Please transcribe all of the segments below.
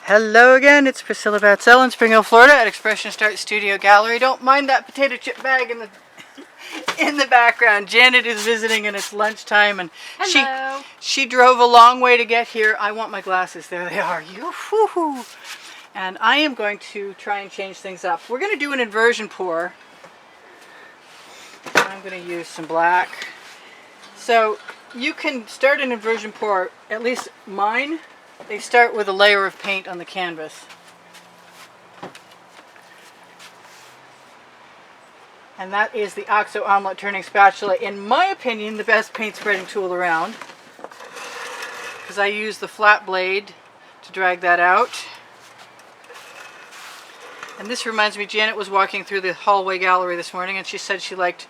Hello again, it's Priscilla Batzell in Spring Hill, Florida at Expressionist Art Studio Gallery. Don't mind that potato chip bag in the in the background. Janet is visiting and it's lunchtime and she drove a long way to get here. I want my glasses. There they are. Yoo-hoo-hoo. And I am going to try and change things up. We're going to do an inversion pour. I'm going to use some black. So you can start an inversion pour, at least mine. They start with a layer of paint on the canvas. And that is the OXO Omelette Turning Spatula. In my opinion, the best paint spreading tool around. Because I use the flat blade to drag that out. And this reminds me, Janet was walking through the hallway gallery this morning and she said she liked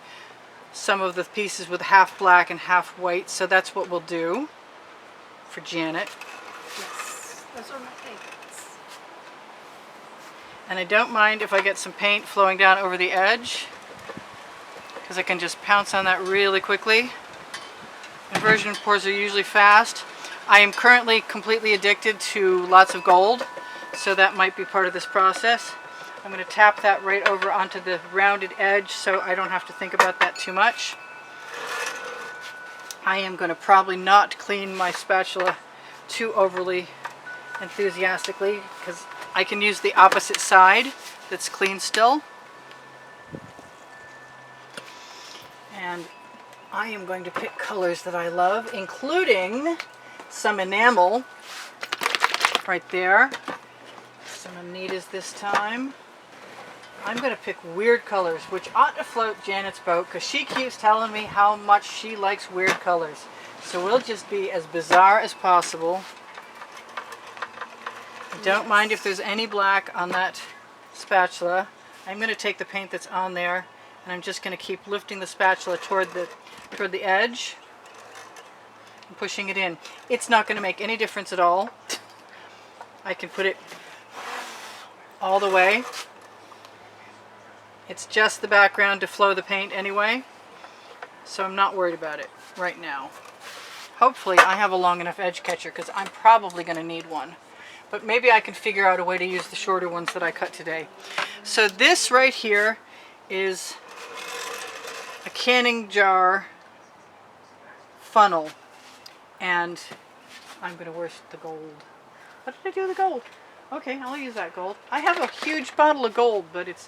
some of the pieces with half black and half white. So that's what we'll do for Janet. Yes, those are my favorites. And I don't mind if I get some paint flowing down over the edge, because I can just pounce on that really quickly. Inversion pours are usually fast. I am currently completely addicted to lots of gold, so that might be part of this process. I'm going to tap that right over onto the rounded edge so I don't have to think about that too much. I am going to probably not clean my spatula too overly enthusiastically, because I can use the opposite side that's clean still. And I am going to pick colors that I love, including some enamel right there. Some Anita's this time. I'm going to pick weird colors, which ought to float Janet's boat, because she keeps telling me how much she likes weird colors. So we'll just be as bizarre as possible. I don't mind if there's any black on that spatula. I'm going to take the paint that's on there and I'm just going to keep lifting the spatula toward the edge and pushing it in. It's not going to make any difference at all. I can put it all the way. It's just the background to flow the paint anyway, so I'm not worried about it right now. Hopefully I have a long enough edge catcher, because I'm probably going to need one. But maybe I can figure out a way to use the shorter ones that I cut today. So this right here is a canning jar funnel. And I'm going to worst the gold. What did I do with the gold? Okay, I'll use that gold. I have a huge bottle of gold, but it's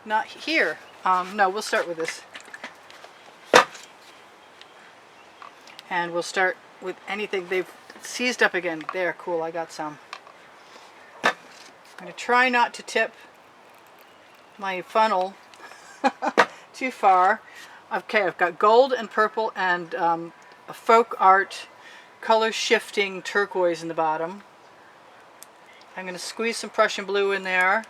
not here. No, we'll start with this. And we'll start with anything. They've seized up again. There, cool, I got some. I'm going to try not to tip my funnel too far. Okay, I've got gold and purple and a folk art color shifting turquoise in the bottom. I'm going to squeeze some Prussian blue in there.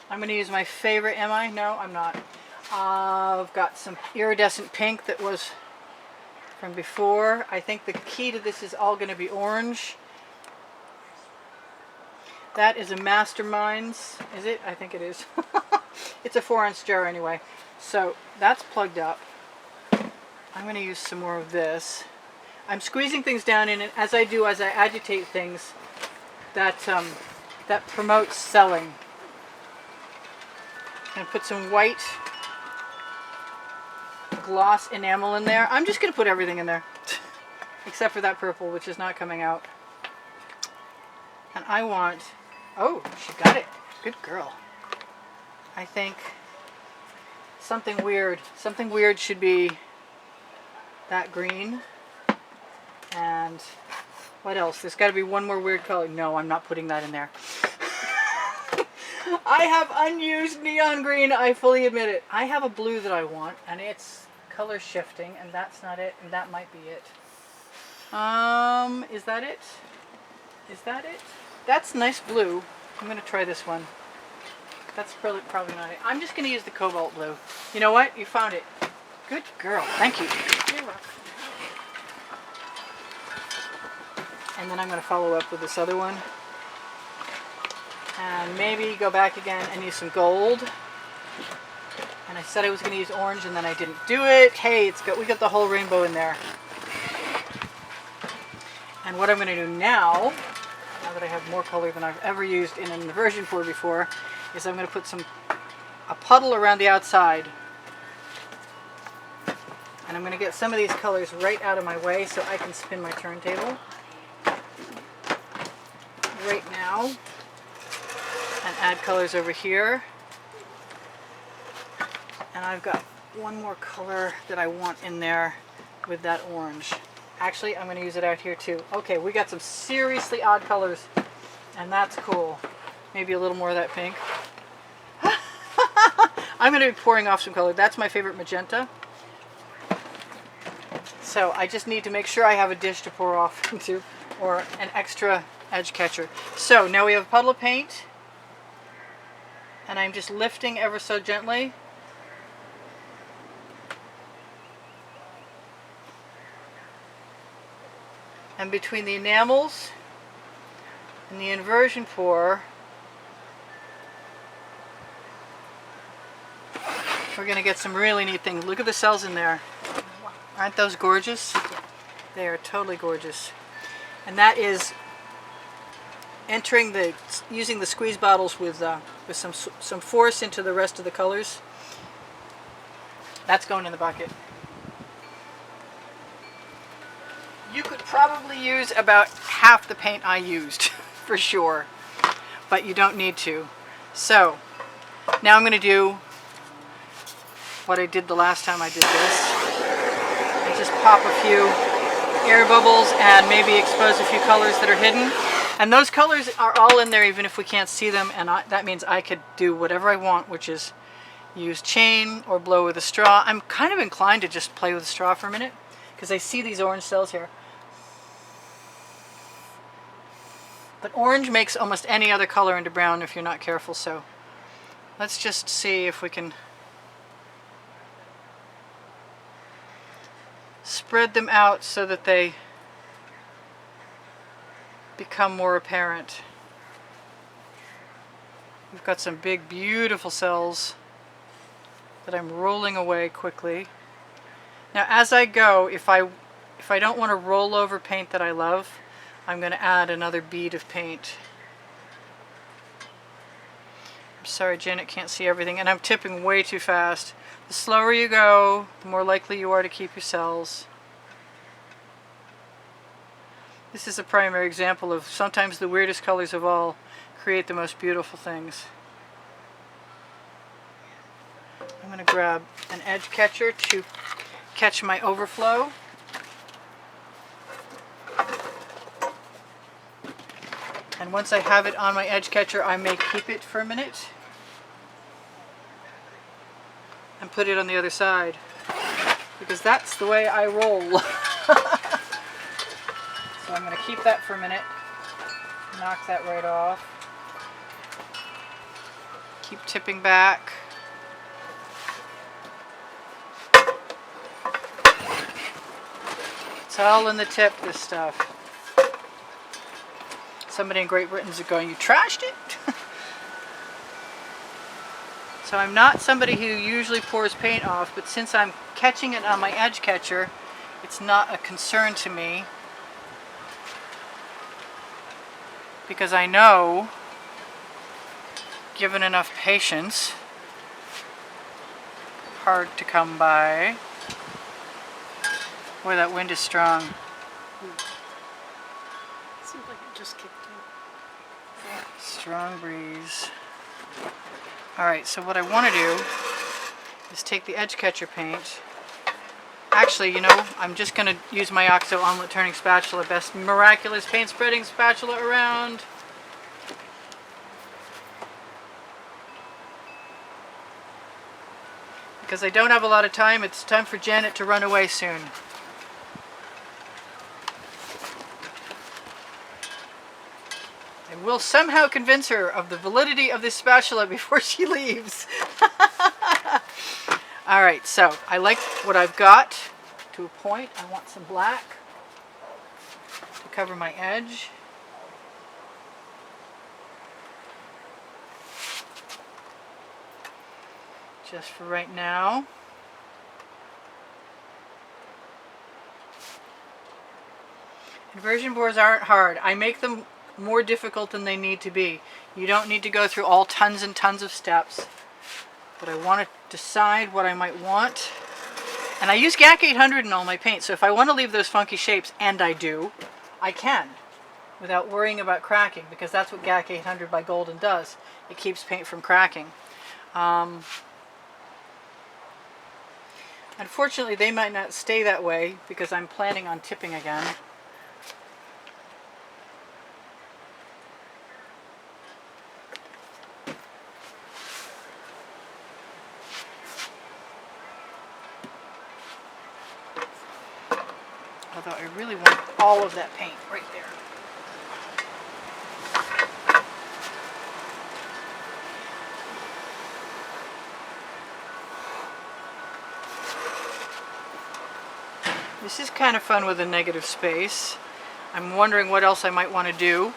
I'm going to use my favorite, am I? No, I'm not. I've got some iridescent pink that was from before. I think the key to this is all going to be orange. That is a Masterminds, is it? I think it is. It's a 4-ounce jar anyway. So that's plugged up. I'm going to use some more of this. I'm squeezing things down in it as I do, as I agitate things. That promotes selling. I'm going to put some white gloss enamel in there. I'm just going to put everything in there. Except for that purple, which is not coming out. And I want... Oh, she got it. Good girl. I think something weird. Something weird should be that green. And what else? There's got to be one more weird color. No, I'm not putting that in there. I have unused neon green, I fully admit it. I have a blue that I want, and it's color shifting, and that's not it, and that might be it. Is that it? Is that it? That's nice blue. I'm going to try this one. That's probably not it. I'm just going to use the cobalt blue. You know what? You found it. Good girl. Thank you. You're welcome. And then I'm going to follow up with this other one. And maybe go back again and use some gold. And I said I was going to use orange and then I didn't do it. Hey, we got the whole rainbow in there. And what I'm going to do now now that I have more color than I've ever used in an inversion pour before, is I'm going to put a puddle around the outside. And I'm going to get some of these colors right out of my way so I can spin my turntable right now and add colors over here. And I've got one more color that I want in there with that orange. Actually, I'm going to use it out here too. Okay, we got some seriously odd colors, and that's cool. Maybe a little more of that pink. I'm going to be pouring off some color. That's my favorite magenta. So I just need to make sure I have a dish to pour off into, or an extra edge catcher. So now we have a puddle of paint, and I'm just lifting ever so gently. And between the enamels and the inversion pour, we're going to get some really neat things. Look at the cells in there. Aren't those gorgeous? They are totally gorgeous. And that is using the squeeze bottles with some force into the rest of the colors. That's going in the bucket. You could probably use about half the paint I used, for sure, but you don't need to. So, now I'm going to do what I did the last time I did this. And just pop a few air bubbles and maybe expose a few colors that are hidden. And those colors are all in there even if we can't see them, and that means I could do whatever I want, which is use chain or blow with a straw. I'm kind of inclined to just play with a straw for a minute, because I see these orange cells here. But orange makes almost any other color into brown if you're not careful, so let's just see if we can spread them out so that they become more apparent. We've got some big, beautiful cells that I'm rolling away quickly. Now as I go, if I don't want to roll over paint that I love, I'm going to add another bead of paint. I'm sorry, Janet can't see everything, and I'm tipping way too fast. The slower you go, the more likely you are to keep your cells. This is a primary example of sometimes the weirdest colors of all create the most beautiful things. I'm going to grab an edge catcher to catch my overflow. And once I have it on my edge catcher, I may keep it for a minute and put it on the other side, because that's the way I roll. So I'm going to keep that for a minute, knock that right off, keep tipping back. It's all in the tip, this stuff. Somebody in Great Britain's going, "You trashed it?" So I'm not somebody who usually pours paint off, but since I'm catching it on my edge catcher, it's not a concern to me, because I know, given enough patience, hard to come by. Boy, that wind is strong. Seems like it just kicked in. Strong breeze. Alright, so what I want to do is take the edge catcher paint. Actually, you know, I'm just going to use my OXO omelet turning spatula, best miraculous paint spreading spatula around. Because I don't have a lot of time, it's time for Janet to run away soon. I will somehow convince her of the validity of this spatula before she leaves. Alright, so I like what I've got to a point. I want some black to cover my edge. Just for right now. Inversion pours aren't hard. I make them more difficult than they need to be. You don't need to go through all tons and tons of steps. But I want to decide what I might want. And I use GAC 800 in all my paints, so if I want to leave those funky shapes, and I do, I can, without worrying about cracking, because that's what GAC 800 by Golden does. It keeps paint from cracking. Unfortunately, they might not stay that way, because I'm planning on tipping again. Although I really want all of that paint right there. This is kind of fun with a negative space. I'm wondering what else I might want to do.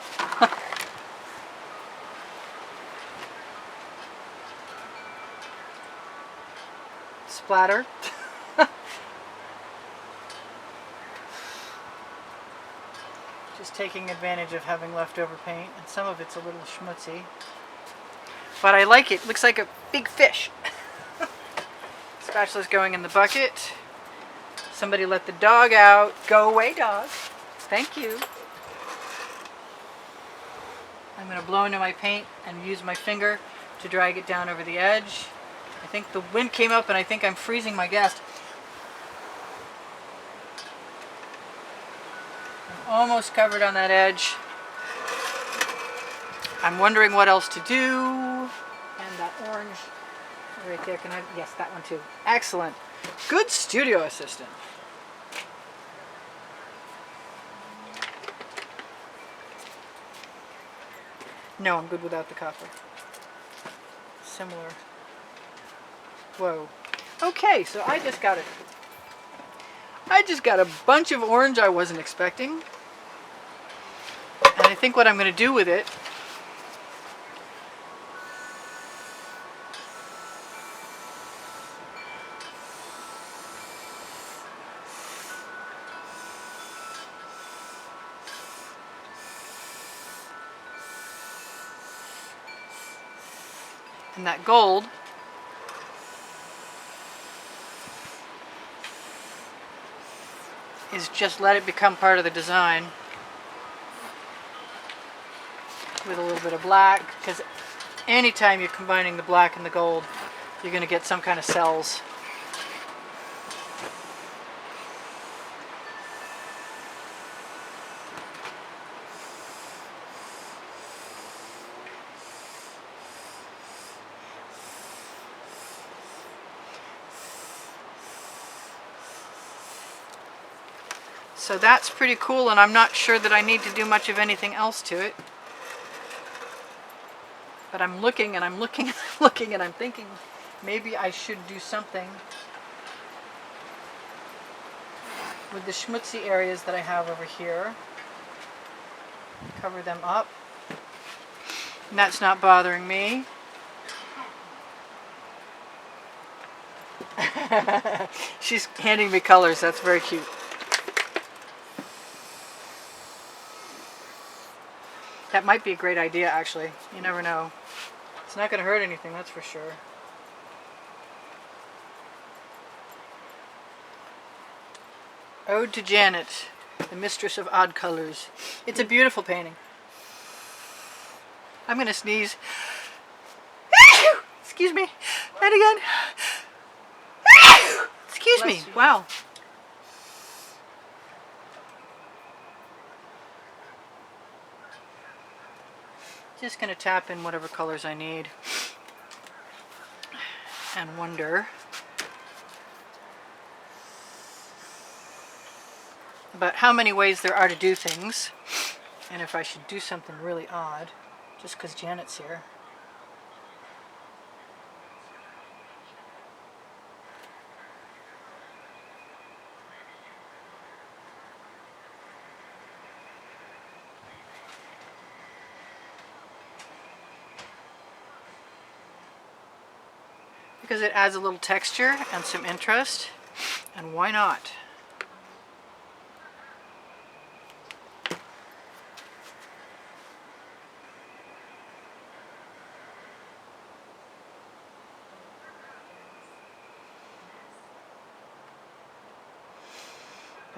Splatter. Just taking advantage of having leftover paint, and some of it's a little schmutzy. But I like it. Looks like a big fish. Spatula's going in the bucket. Somebody let the dog out. Go away, dog. Thank you. I'm going to blow into my paint and use my finger to drag it down over the edge. I think the wind came up and I think I'm freezing my guest. I'm almost covered on that edge. I'm wondering what else to do. And that orange right there, can I? Yes, that one too. Excellent. Good studio assistant. No, I'm good without the copper. Similar. Whoa. Okay, so I just got a bunch of orange I wasn't expecting. And I think what I'm going to do with it and that gold is just let it become part of the design with a little bit of black, because anytime you're combining the black and the gold, you're going to get some kind of cells. So that's pretty cool, and I'm not sure that I need to do much of anything else to it. But I'm looking and I'm looking and I'm looking and I'm thinking maybe I should do something with the schmutzy areas that I have over here. Cover them up. And that's not bothering me. She's handing me colors. That's very cute. That might be a great idea, actually. You never know. It's not going to hurt anything, that's for sure. Ode to Janet, the Mistress of Odd Colors. It's a beautiful painting. I'm going to sneeze. Excuse me. And again. Excuse me. Wow. Just going to tap in whatever colors I need and wonder about how many ways there are to do things, and if I should do something really odd just because Janet's here. Because it adds a little texture and some interest, and why not?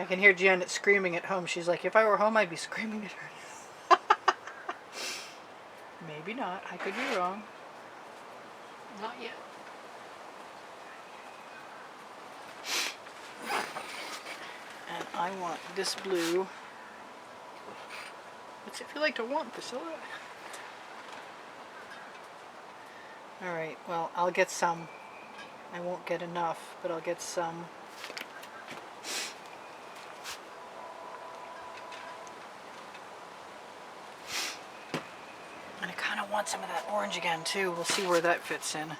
I can hear Janet screaming at home. She's like, if I were home, I'd be screaming at her. Maybe not. I could be wrong. Not yet. And I want this blue. What's it feel like to want, Priscilla? Alright, well, I'll get some. I won't get enough, but I'll get some. And I kind of want some of that orange again, too. We'll see where that fits in.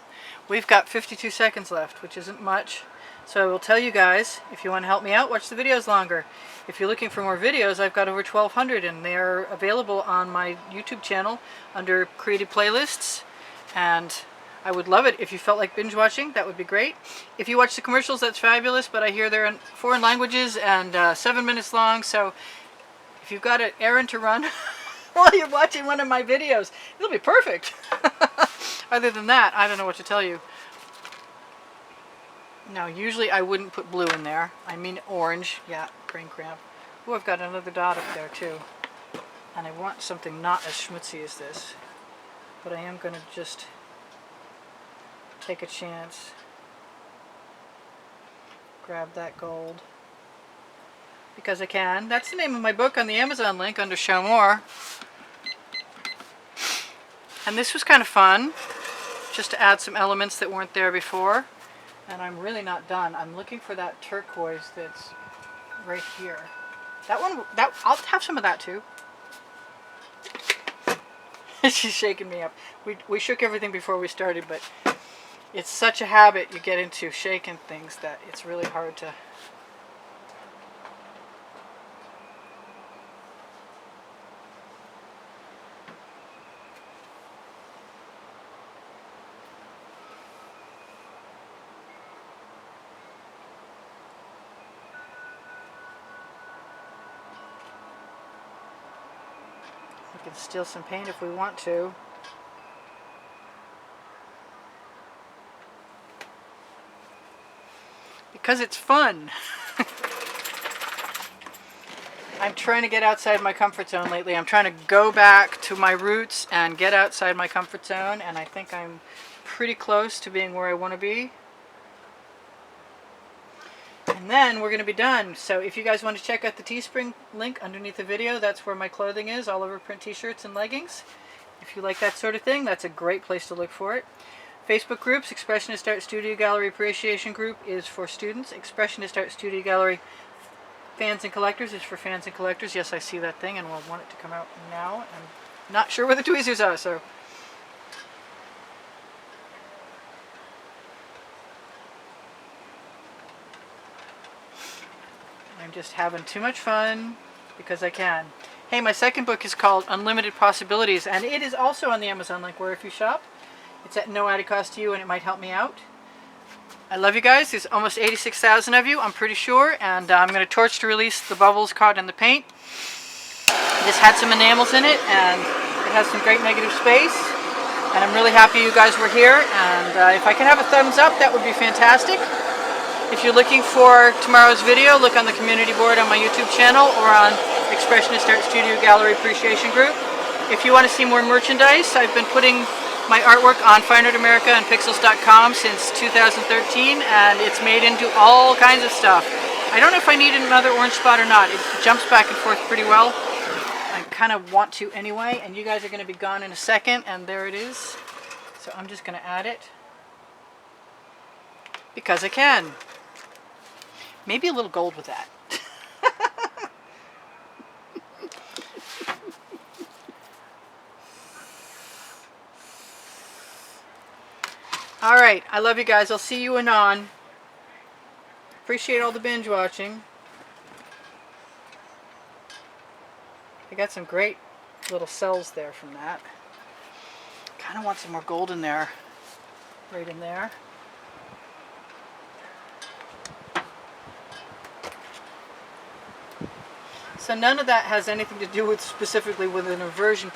We've got 52 seconds left, which isn't much. So I will tell you guys, if you want to help me out, watch the videos longer. If you're looking for more videos, I've got over 1,200, and they're available on my YouTube channel under Created Playlists. And I would love it if you felt like binge watching. That would be great. If you watch the commercials, that's fabulous, but I hear they're in foreign languages and 7 minutes long. So if you've got an errand to run while you're watching one of my videos, it'll be perfect. Other than that, I don't know what to tell you. Now, usually I wouldn't put blue in there. I mean orange. Yeah, brain cramp. Oh, I've got another dot up there too. And I want something not as schmutzy as this. But I am going to just take a chance. Grab that gold. Because I can. That's the name of my book on the Amazon link under Show More. And this was kind of fun. Just to add some elements that weren't there before. And I'm really not done. I'm looking for that turquoise that's right here. That one, I'll have some of that too. She's shaking me up. We shook everything before we started, but it's such a habit you get into shaking things that it's really hard to... We can steal some paint if we want to. Because it's fun. I'm trying to get outside my comfort zone lately. I'm trying to go back to my roots and get outside my comfort zone, and I think I'm pretty close to being where I want to be. And then we're going to be done. So if you guys want to check out the Teespring link underneath the video, that's where my clothing is, all over print t-shirts and leggings. If you like that sort of thing, that's a great place to look for it. Facebook groups, Expressionist Art Studio Gallery Appreciation Group is for students. Expressionist Art Studio Gallery Fans and Collectors is for fans and collectors. Yes, I see that thing and we'll want it to come out now. I'm not sure where the tweezers are, so... I'm just having too much fun because I can. Hey, my second book is called Unlimited Possibilities, and it is also on the Amazon link where if you shop, it's at no added cost to you and it might help me out. I love you guys. There's almost 86,000 of you, I'm pretty sure, and I'm going to torch to release the bubbles caught in the paint. This had some enamels in it, and it has some great negative space, and I'm really happy you guys were here, and if I can have a thumbs up, that would be fantastic. If you're looking for tomorrow's video, look on the community board on my YouTube channel or on Expressionist Art Studio Gallery Appreciation Group. If you want to see more merchandise, I've been putting my artwork on Fine Art America and Pixels.com since 2013, and it's made into all kinds of stuff. I don't know if I need another orange spot or not. It jumps back and forth pretty well. I kind of want to anyway, and you guys are going to be gone in a second, and there it is. So I'm just going to add it because I can. Maybe a little gold with that. Alright, I love you guys. I'll see you anon. Appreciate all the binge watching. I got some great little cells there from that. Kind of want some more gold in there. Right in there. So none of that has anything to do with specifically with an inversion